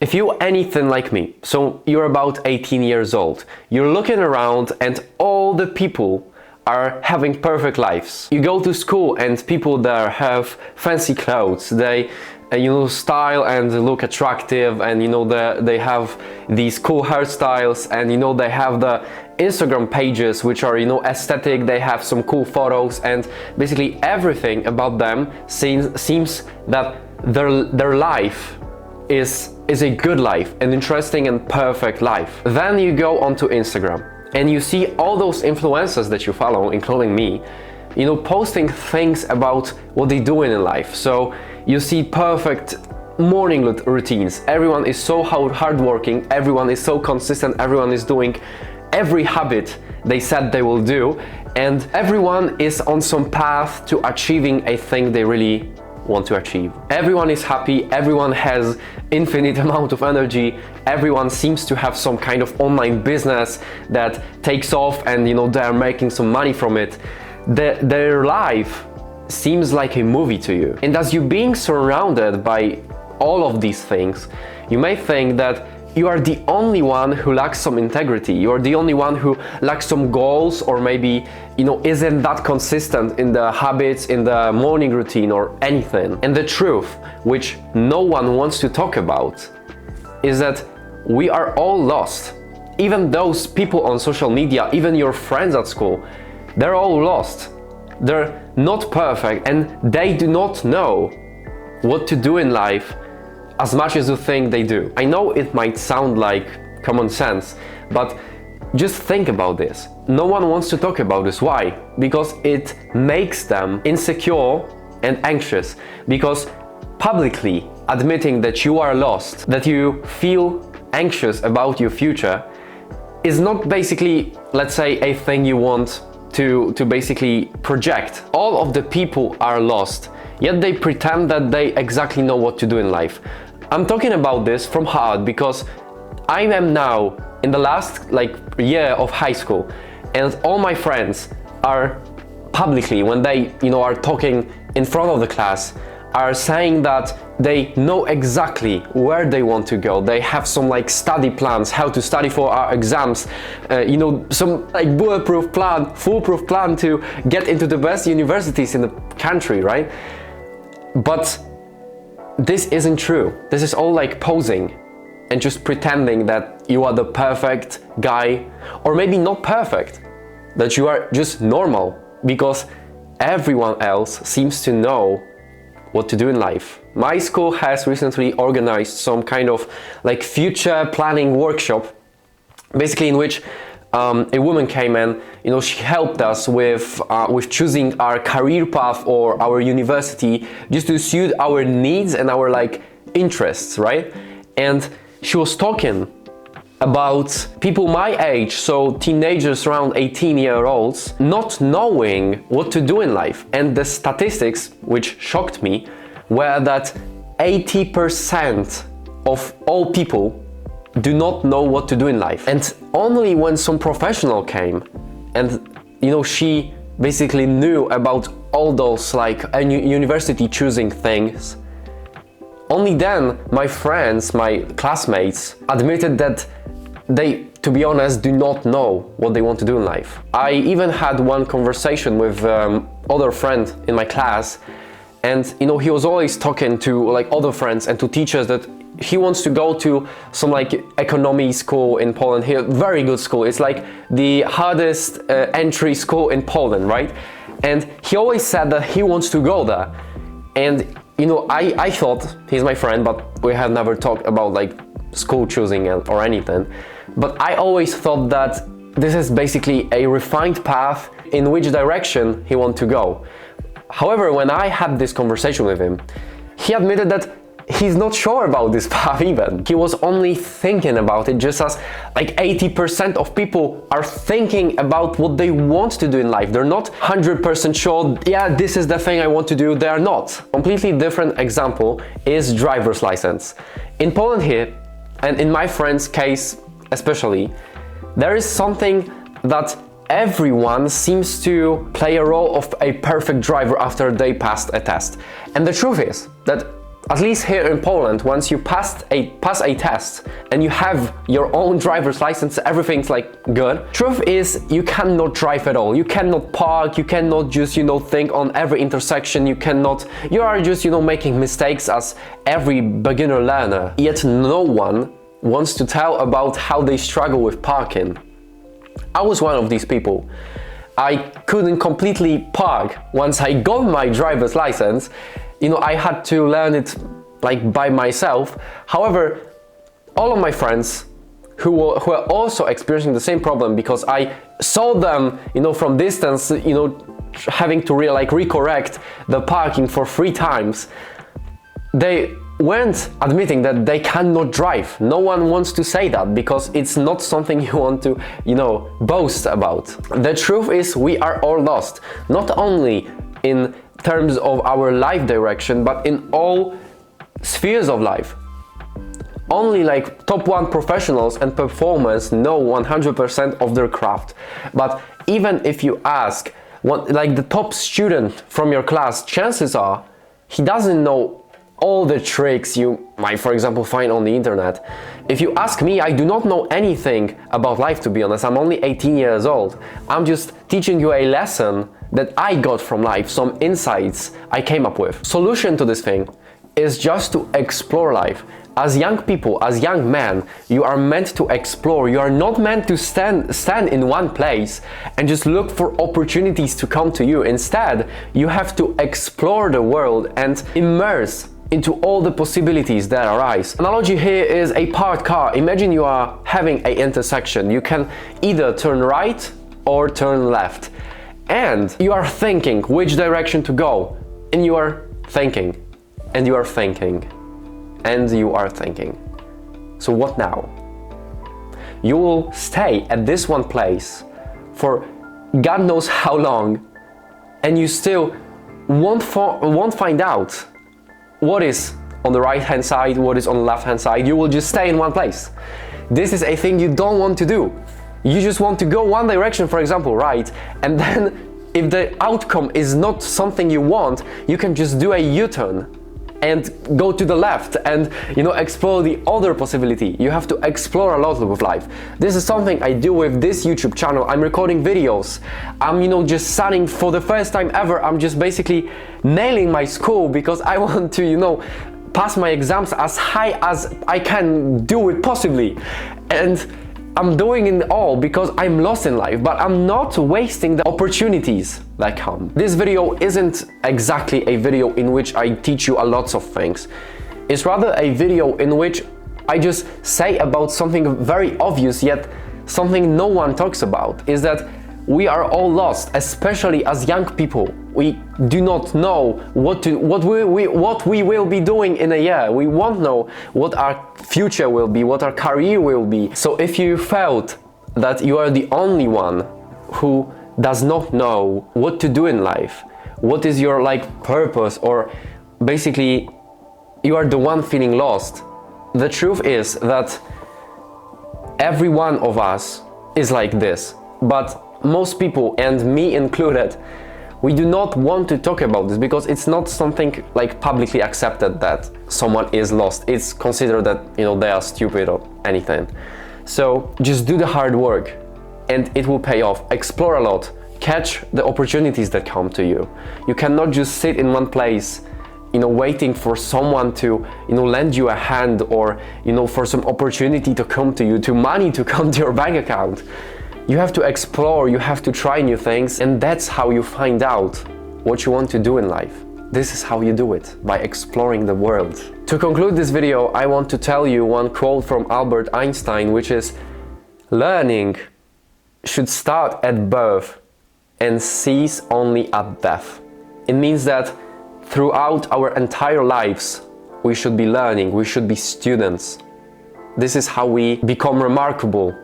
If you're anything like me, so you're about 18 years old, you're looking around and all the people are having perfect lives. You go to school and people there have fancy clothes, they style and look attractive, and they have these cool hairstyles, and they have the Instagram pages which are aesthetic, they have some cool photos, and basically everything about them seems that their life is a good life, an interesting and perfect life. Then you go onto Instagram and you see all those influencers that you follow, including me, posting things about what they're doing in life. So you see perfect morning routines. Everyone is so hardworking, everyone is so consistent, everyone is doing every habit they said they will do, and everyone is on some path to achieving a thing they really want to achieve. Everyone is happy, everyone has infinite amount of energy, everyone seems to have some kind of online business that takes off, and they are making some money from it. Their life seems like a movie to you. And as you being surrounded by all of these things, you may think that you are the only one who lacks some integrity, you are the only one who lacks some goals, or maybe isn't that consistent in the habits, in the morning routine or anything. And the truth, which no one wants to talk about, is that we are all lost. Even those people on social media, even your friends at school, they're all lost. They're not perfect and they do not know what to do in life as much as you think they do. I know it might sound like common sense, but just think about this. No one wants to talk about this. Why? Because it makes them insecure and anxious. Because publicly admitting that you are lost, that you feel anxious about your future, is not basically, let's say, a thing you want to basically project. All of the people are lost, yet they pretend that they exactly know what to do in life. I'm talking about this from heart because I am now in the last year of high school, and all my friends are publicly, when they are talking in front of the class, are saying that they know exactly where they want to go. They have some study plans, how to study for our exams, some bulletproof plan, foolproof plan to get into the best universities in the country, right? But this isn't true. This is all posing and just pretending that you are the perfect guy, or maybe not perfect, that you are just normal, because everyone else seems to know what to do in life. My school has recently organized some kind of future planning workshop, basically in which a woman came in, she helped us with choosing our career path or our university, just to suit our needs and our interests, right? And she was talking about people my age, so teenagers around 18-year-olds, not knowing what to do in life. And the statistics, which shocked me, were that 80% of all people do not know what to do in life. And only when some professional came and she basically knew about all those university choosing things, only then my friends, my classmates admitted that they, to be honest, do not know what they want to do in life. I even had one conversation with other friend in my class, and he was always talking to other friends and to teachers that he wants to go to some economy school in Poland here, very good school. It's the hardest entry school in Poland, right? And he always said that he wants to go there. And I thought, he's my friend, but we have never talked about school choosing or anything. But I always thought that this is basically a refined path in which direction he wants to go. However, when I had this conversation with him, he admitted that he's not sure about this path even. He was only thinking about it, just as 80% of people are thinking about what they want to do in life. They're not 100% sure, yeah, this is the thing I want to do. They are not. Completely different example is driver's license. In Poland here, and in my friend's case especially, there is something that everyone seems to play a role of a perfect driver after they passed a test. And the truth is that At least here in Poland, once you pass a test and you have your own driver's license, everything's like good. Truth is, you cannot drive at all. You cannot park, you cannot just, think on every intersection, you are just, making mistakes as every beginner learner. Yet no one wants to tell about how they struggle with parking. I was one of these people. I couldn't completely park. Once I got my driver's license, I had to learn it like by myself. However, all of my friends who were also experiencing the same problem, because I saw them, from distance, having to recorrect the parking for 3 times, they weren't admitting that they cannot drive. No one wants to say that because it's not something you want to, boast about. The truth is, we are all lost, not only in terms of our life direction, but in all spheres of life. Only top 1 professionals and performers know 100% of their craft. But even if you ask the top student from your class, chances are he doesn't know all the tricks you might, for example, find on the internet. If you ask me, I do not know anything about life, to be honest. I'm only 18 years old. I'm just teaching you a lesson that I got from life, some insights I came up with. Solution to this thing is just to explore life. As young people, as young men, you are meant to explore. You are not meant to stand in one place and just look for opportunities to come to you. Instead, you have to explore the world and immerse into all the possibilities that arise. Analogy here is a parked car. Imagine you are having an intersection. You can either turn right or turn left. And you are thinking which direction to go. And you are thinking, and you are thinking, and you are thinking. So what now? You will stay at this one place for God knows how long, and you still won't find out what is on the right hand side, what is on the left hand side. You will just stay in one place. This is a thing you don't want to do. You just want to go one direction, for example, right? And then if the outcome is not something you want, you can just do a U-turn and go to the left and explore the other possibility. You have to explore a lot with life. This is something I do with this YouTube channel. I'm recording videos. I'm just studying for the first time ever. I'm just basically nailing my school because I want to pass my exams as high as I can do it possibly. And I'm doing it all because I'm lost in life, but I'm not wasting the opportunities that come. This video isn't exactly a video in which I teach you a lot of things. It's rather a video in which I just say about something very obvious, yet something no one talks about, is that we are all lost, especially as young people. We do not know what we will be doing in a year. We won't know what our future will be, what our career will be. So if you felt that you are the only one who does not know what to do in life, what is your purpose, or basically you are the one feeling lost, the truth is that every one of us is like this. But most people, and me included, we do not want to talk about this because it's not something publicly accepted that someone is lost. It's considered that they are stupid or anything. So just do the hard work and it will pay off. Explore a lot, catch the opportunities that come to you. You cannot just sit in one place waiting for someone to lend you a hand, or for some opportunity to come to you, to money to come to your bank account. You have to explore, you have to try new things, and that's how you find out what you want to do in life. This is how you do it, by exploring the world. To conclude this video, I want to tell you one quote from Albert Einstein, which is, "Learning should start at birth and cease only at death." It means that throughout our entire lives, we should be learning, we should be students. This is how we become remarkable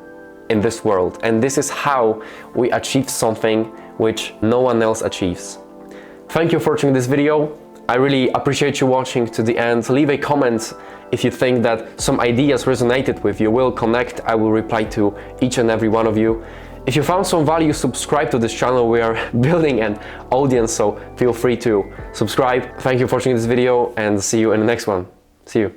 in this world, and this is how we achieve something which no one else achieves. Thank you for watching this video. I really appreciate you watching to the end. Leave a comment if you think that some ideas resonated with you. We'll connect. I will reply to each and every one of you. If you found some value, subscribe to this channel. We are building an audience, so feel free to subscribe. Thank you for watching this video and see you in the next one. See you.